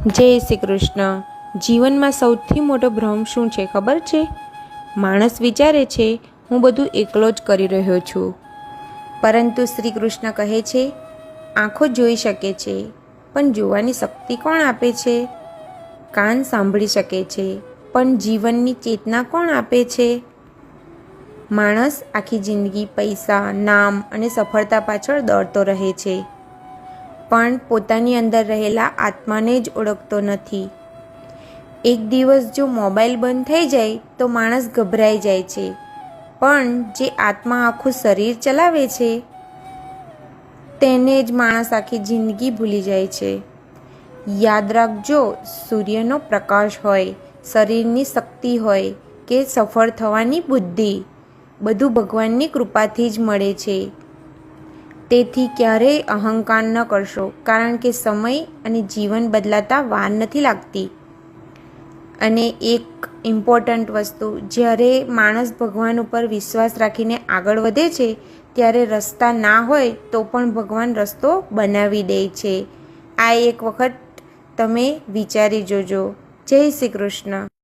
જય શ્રી કૃષ્ણ. જીવનમાં સૌથી મોટો ભ્રમ શું છે ખબર છે? માણસ વિચારે છે હું બધું એકલો જ કરી રહ્યો છું, પરંતુ શ્રી કૃષ્ણ કહે છે આંખો જોઈ શકે છે, પણ જોવાની શક્તિ કોણ આપે છે? કાન સાંભળી શકે છે, પણ જીવનની ચેતના કોણ આપે છે? માણસ આખી જિંદગી પૈસા, નામ અને સફળતા પાછળ દોડતો રહે છે, પણ પોતાની અંદર રહેલા આત્માને જ ઓળખતો નથી. એક દિવસ જો મોબાઈલ બંધ થઈ જાય તો માણસ ગભરાઈ જાય છે, પણ જે આત્મા આખું શરીર ચલાવે છે તેને જ માણસ આખી જિંદગી ભૂલી જાય છે. યાદ રાખજો, સૂર્યનો પ્રકાશ હોય, શરીરની શક્તિ હોય કે સફળ થવાની બુદ્ધિ, બધું ભગવાનની કૃપાથી જ મળે છે. તેથી ક્યારેય અહંકાર ન કરશો, કારણ કે સમય અને જીવન બદલાતા વાર નથી લાગતી. અને એક ઇમ્પોર્ટન્ટ વસ્તુ, જ્યારે માણસ ભગવાન ઉપર વિશ્વાસ રાખીને આગળ વધે છે ત્યારે રસ્તા ના હોય તો પણ ભગવાન રસ્તો બનાવી દે છે. આ એક વખત તમે વિચારી જોજો. જય શ્રી કૃષ્ણ.